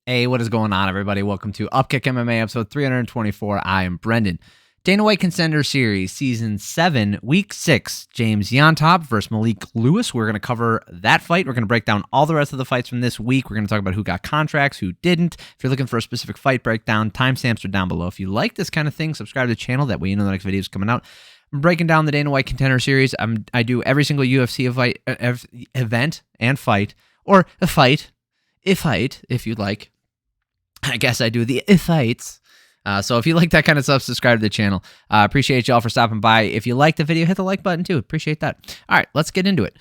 Hey, what is going on, everybody? Welcome to Upkick MMA episode 324. I am Brendan. Dana White Contender Series, Season 7, Week 6. James Llontop versus Malik Lewis. We're going to cover that fight. We're going to break down all the rest of the fights from this week. We're going to talk about who got contracts, who didn't. If you're looking for a specific fight breakdown, timestamps are down below. If you like this kind of thing, subscribe to the channel. That way you know the next video is coming out. I'm breaking down the Dana White Contender Series. I do every single UFC event and fight, or a fight, if you'd like. I guess I do the fights. So if you like that kind of stuff, subscribe to the channel. Appreciate y'all for stopping by. If you like the video, hit the like button too. Appreciate that. All right, let's get into it.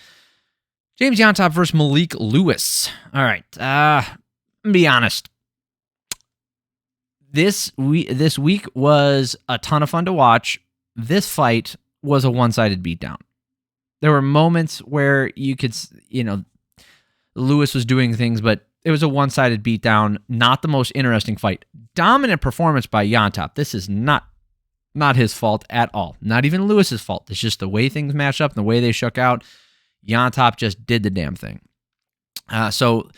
James Llontop versus Malik Lewis. All right, be honest. This week was a ton of fun to watch. This fight was a one-sided beatdown. There were moments where you could, Lewis was doing things, but it was a one-sided beatdown, not the most interesting fight. Dominant performance by Llontop. This is not his fault at all. Not even Lewis's fault. It's just the way things match up and the way they shook out. Llontop just did the damn thing. So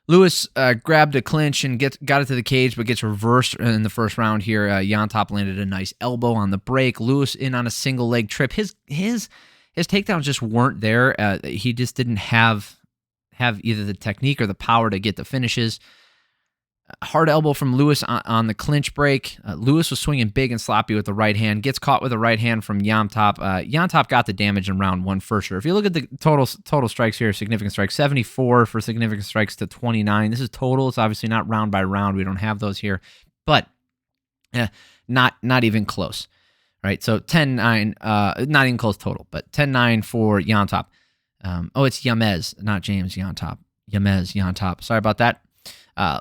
Lewis grabbed a clinch and got it to the cage, but gets reversed in the first round here. Llontop landed a nice elbow on the break. Lewis in on a single leg trip. His takedowns just weren't there. He just didn't have either the technique or the power to get the finishes. Hard elbow from Lewis on the clinch break. Lewis was swinging big and sloppy with the right hand. Gets caught with a right hand from Llontop. Llontop got the damage in round one for sure. If you look at the total strikes here, significant strikes, 74 for significant strikes to 29. This is total. It's obviously not round by round. We don't have those here. But not even close. Right? So 10-9, not even close total, but 10-9 for Llontop. It's Yamez, not James Llontop. Yamez Llontop. Sorry about that.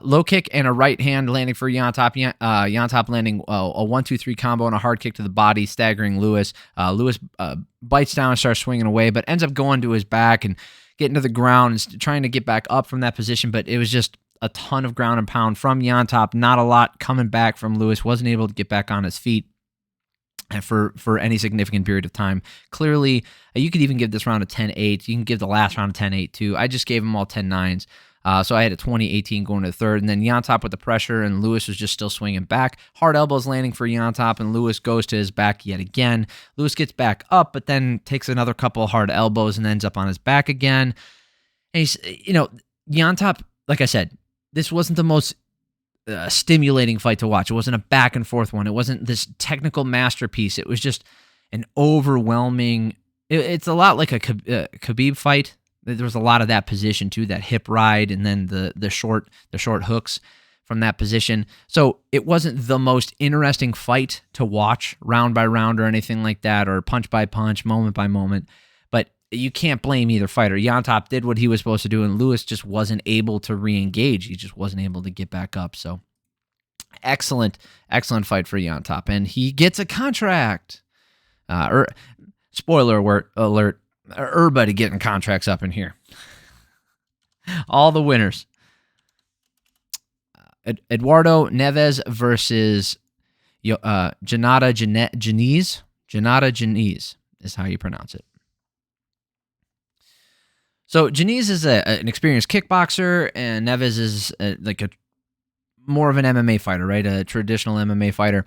Low kick and a right hand landing for Llontop. Llontop landing a 1-2-3 combo and a hard kick to the body, staggering Lewis. Lewis bites down and starts swinging away, but ends up going to his back and getting to the ground and trying to get back up from that position. But it was just a ton of ground and pound from Llontop. Not a lot coming back from Lewis. Wasn't able to get back on his feet for any significant period of time. Clearly, you could even give this round a 10-8. You can give the last round a 10-8 too. I just gave them all 10-9s. So I had a 20-18 going to the third, and then Llontop with the pressure, and Lewis was just still swinging back. Hard elbows landing for Llontop, and Lewis goes to his back yet again. Lewis gets back up, but then takes another couple of hard elbows and ends up on his back again. And he's, Llontop, like I said, this wasn't the most stimulating fight to watch. It wasn't a back and forth one. It wasn't this technical masterpiece. It was just an overwhelming. It's a lot like a Khabib fight. There was a lot of that position too, that hip ride, and then the short hooks from that position. So it wasn't the most interesting fight to watch, round by round or anything like that, or punch by punch, moment by moment. But you can't blame either fighter. Llontop did what he was supposed to do, and Lewis just wasn't able to re-engage. He just wasn't able to get back up. So excellent fight for Llontop, and he gets a contract. Spoiler alert, everybody getting contracts up in here. All the winners. Eduardo Neves versus Jhonata Diniz. Jhonata Diniz is how you pronounce it. So Diniz is an experienced kickboxer, and Neves is more of an MMA fighter, right? A traditional MMA fighter.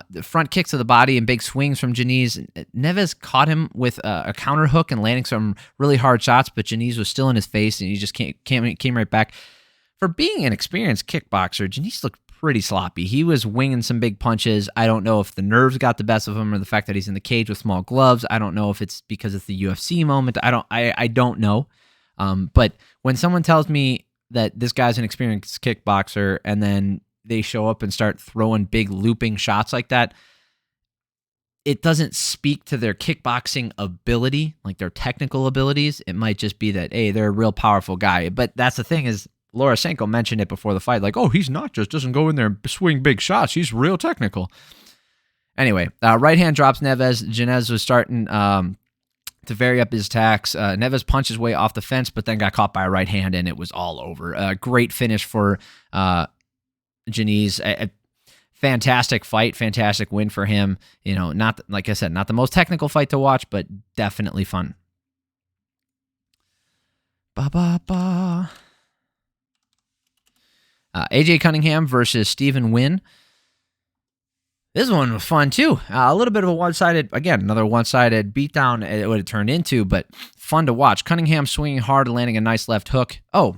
The front kicks to the body and big swings from Diniz. Neves caught him with a counter hook and landing some really hard shots, but Diniz was still in his face, and he just came right back. For being an experienced kickboxer, Diniz looked pretty sloppy. He was winging some big punches. I don't know if the nerves got the best of him or the fact that he's in the cage with small gloves. I don't know if it's because it's the UFC moment. I don't know. But when someone tells me that this guy's an experienced kickboxer and then they show up and start throwing big looping shots like that, it doesn't speak to their kickboxing ability, like their technical abilities. It might just be that, hey, they're a real powerful guy. But that's the thing is, Lorosenko mentioned it before the fight, like, oh, he's not just doesn't go in there and swing big shots. He's real technical. Anyway, right hand drops Neves. Diniz was starting to vary up his attacks. Neves punched his way off the fence, but then got caught by a right hand, and it was all over. Great finish for Diniz. A fantastic fight, fantastic win for him. Not, like I said, not the most technical fight to watch, but definitely fun. AJ Cunningham versus Stephen Nguyen. This one was fun too. A little bit of a one-sided, again, another one-sided beatdown it would have turned into, but fun to watch. Cunningham swinging hard, landing a nice left hook. Oh,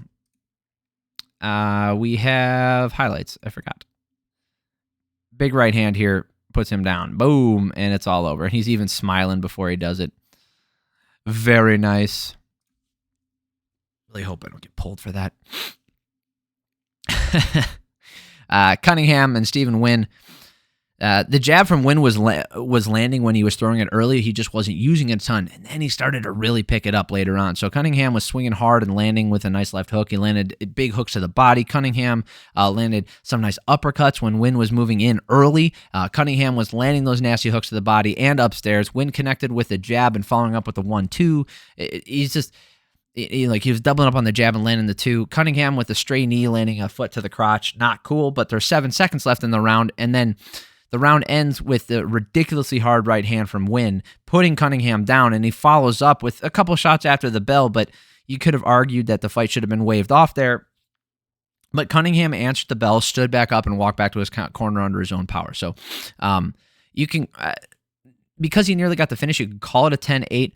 we have highlights. I forgot. Big right hand here puts him down. Boom, and it's all over. He's even smiling before he does it. Very nice. Really hope I don't get pulled for that. Cunningham and Stephen Nguyen. The jab from Nguyen was landing when he was throwing it early. He just wasn't using it a ton, and then he started to really pick it up later on. So Cunningham was swinging hard and landing with a nice left hook. He landed big hooks to the body. Cunningham landed some nice uppercuts when Nguyen was moving in early. Cunningham was landing those nasty hooks to the body and upstairs. Nguyen connected with the jab and following up with the 1-2. He's just... He was doubling up on the jab and landing the 2. Cunningham with a stray knee, landing a foot to the crotch. Not cool, but there's 7 seconds left in the round, and then the round ends with the ridiculously hard right hand from Nguyen, putting Cunningham down, and he follows up with a couple shots after the bell, but you could have argued that the fight should have been waved off there. But Cunningham answered the bell, stood back up, and walked back to his corner under his own power. So you can, because he nearly got the finish, you could call it a 10-8.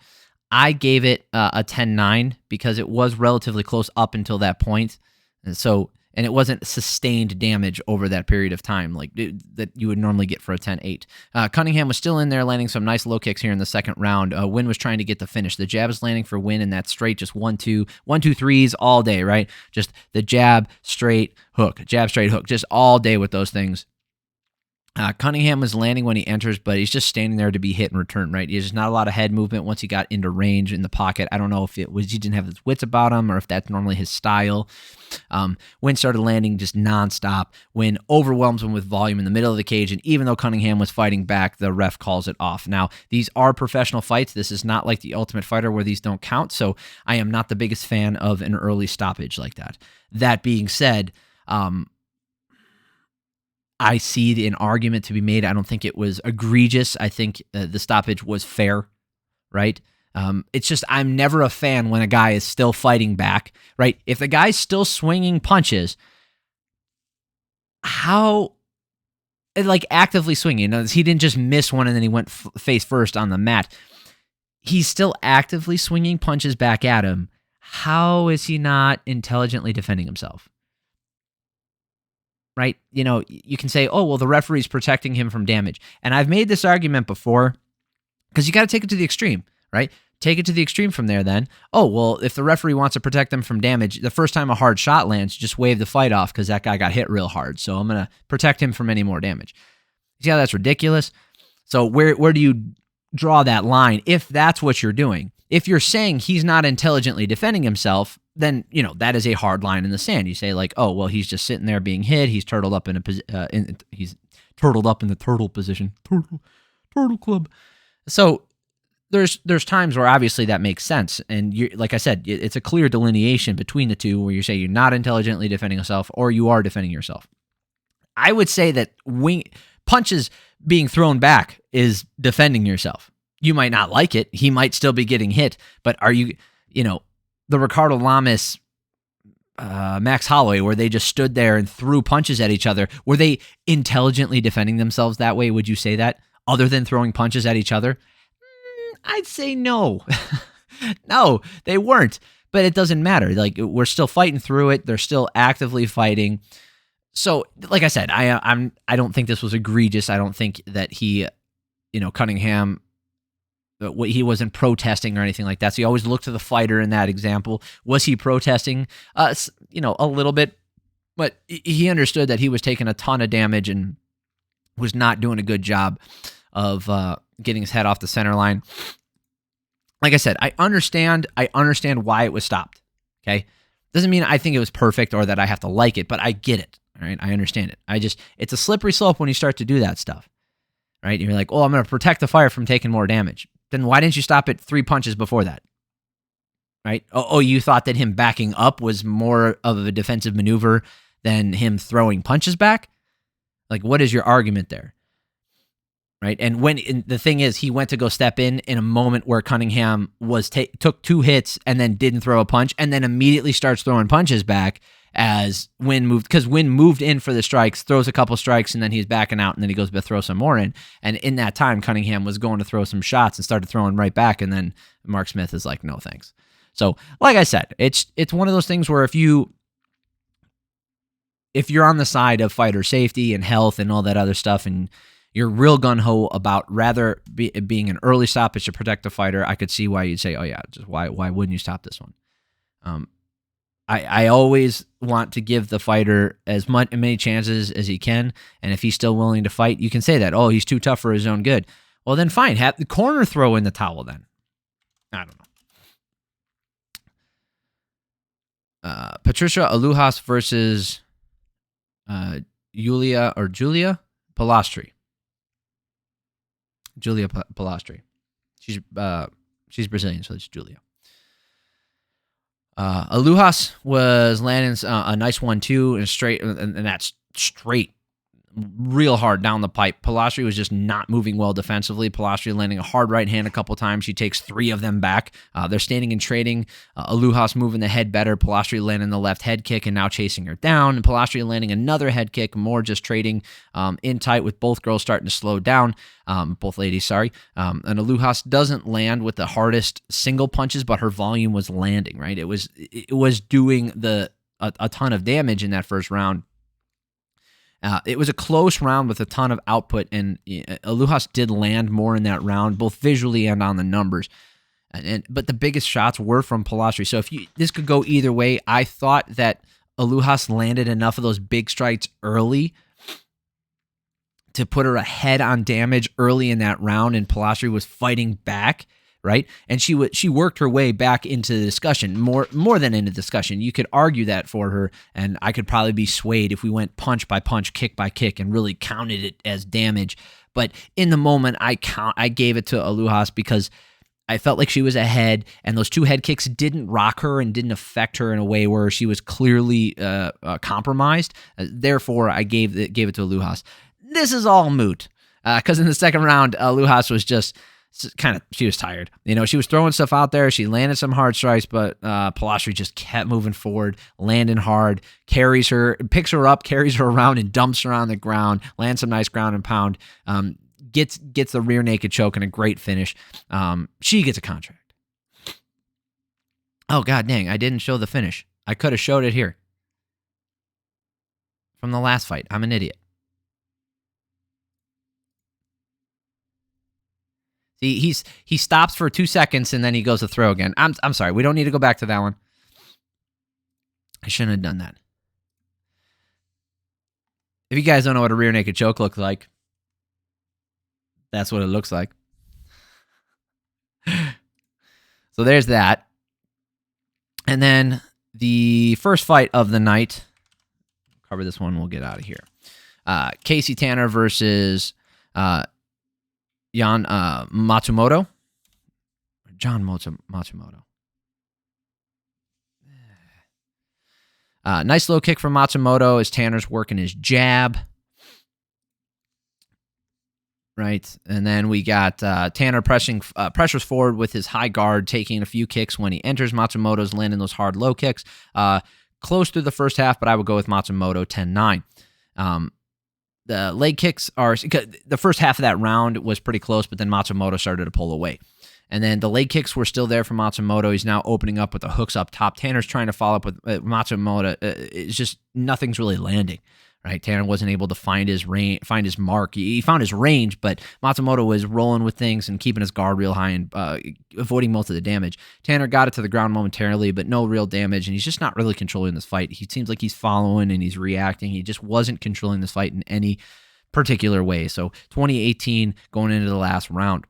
I gave it a 10-9 because it was relatively close up until that point. And it wasn't sustained damage over that period of time that you would normally get for a 10-8. Cunningham was still in there, landing some nice low kicks here in the second round. Nguyen was trying to get the finish. The jab is landing for Nguyen, and that straight, just 1-2, 1-2-3s all day, right? Just the jab, straight, hook, just all day with those things. Cunningham was landing when he enters, but he's just standing there to be hit and return, right? There's just not a lot of head movement once he got into range in the pocket. I don't know if it was he didn't have his wits about him or if that's normally his style. Nguyen started landing just nonstop. Nguyen overwhelms him with volume in the middle of the cage, and even though Cunningham was fighting back, the ref calls it off. Now, these are professional fights. This is not like the Ultimate Fighter where these don't count, so I am not the biggest fan of an early stoppage like that. That being said, I see an argument to be made. I don't think it was egregious. I think the stoppage was fair, right? It's just I'm never a fan when a guy is still fighting back, right? If the guy's still swinging punches, how, actively swinging. He didn't just miss one and then he went face first on the mat. He's still actively swinging punches back at him. How is he not intelligently defending himself? Right? You can say, oh, well, the referee's protecting him from damage. And I've made this argument before because you got to take it to the extreme, right? Take it to the extreme from there then. Oh, well, if the referee wants to protect them from damage, the first time a hard shot lands, just wave the fight off because that guy got hit real hard. So I'm going to protect him from any more damage. See how that's ridiculous? So where do you draw that line if that's what you're doing? If you're saying he's not intelligently defending himself, then, that is a hard line in the sand. You say oh, well, he's just sitting there being hit. He's turtled up he's turtled up in the turtle position. Turtle club. So there's times where obviously that makes sense. And like I said, it's a clear delineation between the two where you say you're not intelligently defending yourself or you are defending yourself. I would say that punches being thrown back is defending yourself. You might not like it. He might still be getting hit, but are you, the Ricardo Lamas, Max Holloway, where they just stood there and threw punches at each other, were they intelligently defending themselves that way? Would you say that? Other than throwing punches at each other? I'd say no. No, they weren't. But it doesn't matter. We're still fighting through it. They're still actively fighting. So, like I said, I don't think this was egregious. I don't think that he, Cunningham, he wasn't protesting or anything like that. So you always look to the fighter in that example. Was he protesting? A little bit, but he understood that he was taking a ton of damage and was not doing a good job of getting his head off the center line. Like I said, I understand why it was stopped. Okay, doesn't mean I think it was perfect or that I have to like it, but I get it. All right, I understand it. It's a slippery slope when you start to do that stuff. Right, you're like, oh, I'm going to protect the fighter from taking more damage. Then why didn't you stop it 3 punches before that? Right? Oh, you thought that him backing up was more of a defensive maneuver than him throwing punches back? What is your argument there? Right? And the thing is, he went to go step in a moment where Cunningham took 2 hits and then didn't throw a punch and then immediately starts throwing punches back. as Nguyen moved, because Nguyen moved in for the strikes, throws a couple strikes, and then he's backing out, and then he goes to throw some more in. And in that time, Cunningham was going to throw some shots and started throwing right back, and then Mark Smith is like, no thanks. So, like I said, it's one of those things where if you're on the side of fighter safety and health and all that other stuff, and you're real gung-ho about rather being an early stoppage to protect the fighter, I could see why you'd say, oh yeah, just why wouldn't you stop this one? I always want to give the fighter as many chances as he can, and if he's still willing to fight, you can say that, oh, he's too tough for his own good. Well, then fine, have the corner throw in the towel then. I don't know. Patricia Alujas versus Julia Polastri. Julia Polastri. She's Brazilian, so it's Julia. Alujas was landing a nice 1-2 and straight, and that's straight, real hard down the pipe. Polastri was just not moving well defensively. Polastri landing a hard right hand a couple times. She takes 3 of them back. They're standing and trading. Alujas moving the head better. Polastri landing the left head kick and now chasing her down. And Polastri landing another head kick, more just trading in tight with both girls starting to slow down. Both ladies, sorry. And Alujas doesn't land with the hardest single punches, but her volume was landing, right? It was doing a ton of damage in that first round. It was a close round with a ton of output, and Alujas did land more in that round, both visually and on the numbers. But the biggest shots were from Polastri. So this could go either way. I thought that Alujas landed enough of those big strikes early to put her ahead on damage early in that round, and Polastri was fighting back, right? And she worked her way back into the discussion, more than into discussion. You could argue that for her, and I could probably be swayed if we went punch by punch, kick by kick, and really counted it as damage. But in the moment, I gave it to Alujas because I felt like she was ahead, and those 2 head kicks didn't rock her and didn't affect her in a way where she was clearly compromised. Therefore, I gave it to Alujas. This is all moot because in the second round, Alujas was just she was tired. She was throwing stuff out there. She landed some hard strikes, but Polastri just kept moving forward, landing hard, carries her, picks her up, carries her around, and dumps her on the ground, lands some nice ground and pound, gets the rear naked choke and a great finish. She gets a contract. Oh, god dang, I didn't show the finish. I could have showed it here. From the last fight. I'm an idiot. See, he stops for 2 seconds and then he goes to throw again. I'm sorry. We don't need to go back to that one. I shouldn't have done that. If you guys don't know what a rear naked choke looks like, that's what it looks like. So there's that. And then the first fight of the night. Cover this one. We'll get out of here. Kasey Tanner versus Matsumoto. Matsumoto. Nice low kick from Matsumoto as Tanner's working his jab. Right. And then we got Tanner pressures forward with his high guard, taking a few kicks when he enters. Matsumoto's landing those hard low kicks. Close through the first half, but I would go with Matsumoto 10-9. The leg kicks are, the first half of that round was pretty close, but then Matsumoto started to pull away. And then the leg kicks were still there for Matsumoto. He's now opening up with the hooks up top. Tanner's trying to follow up with Matsumoto. It's just nothing's really landing, right? Tanner wasn't able to find his mark. He found his range, but Matsumoto was rolling with things and keeping his guard real high and avoiding most of the damage. Tanner got it to the ground momentarily, but no real damage, and he's just not really controlling this fight. He seems like he's following and he's reacting. He just wasn't controlling this fight in any particular way. So 2018 going into the last round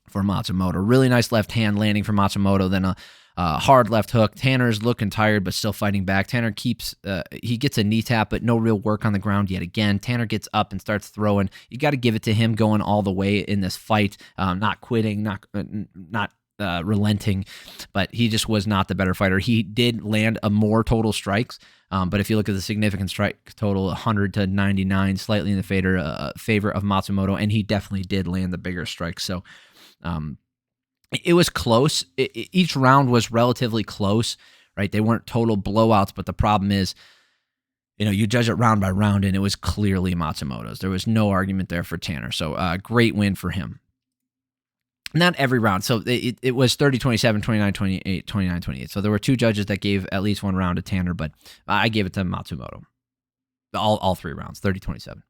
for Matsumoto. Really nice left hand landing for Matsumoto, then a hard left hook. Tanner's looking tired, but still fighting back. Tanner gets a knee tap, but no real work on the ground yet again. Tanner gets up and starts throwing. You got to give it to him going all the way in this fight, not quitting, not relenting, but he just was not the better fighter. He did land a more total strikes, but if you look at the significant strike total, 100 to 99, slightly in the favor of Matsumoto, and he definitely did land the bigger strikes. So, it was close. Each round was relatively close, right? They weren't total blowouts, but the problem is, you judge it round by round, and it was clearly Matsumoto's. There was no argument there for Tanner. So great win for him. Not every round. So it was 30-27, 29-28, 29-28. So there were 2 judges that gave at least 1 round to Tanner, but I gave it to Matsumoto. All 3 rounds, 30-27.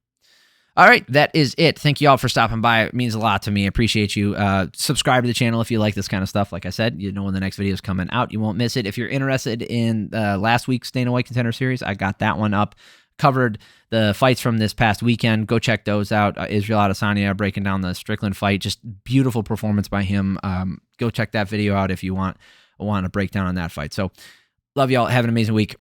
All right, that is it. Thank you all for stopping by. It means a lot to me. I appreciate you. Subscribe to the channel if you like this kind of stuff. Like I said, when the next video is coming out, you won't miss it. If you're interested in last week's Dana White Contender Series, I got that one up. Covered the fights from this past weekend. Go check those out. Israel Adesanya breaking down the Strickland fight. Just beautiful performance by him. Go check that video out if you want a breakdown on that fight. So love y'all. Have an amazing week.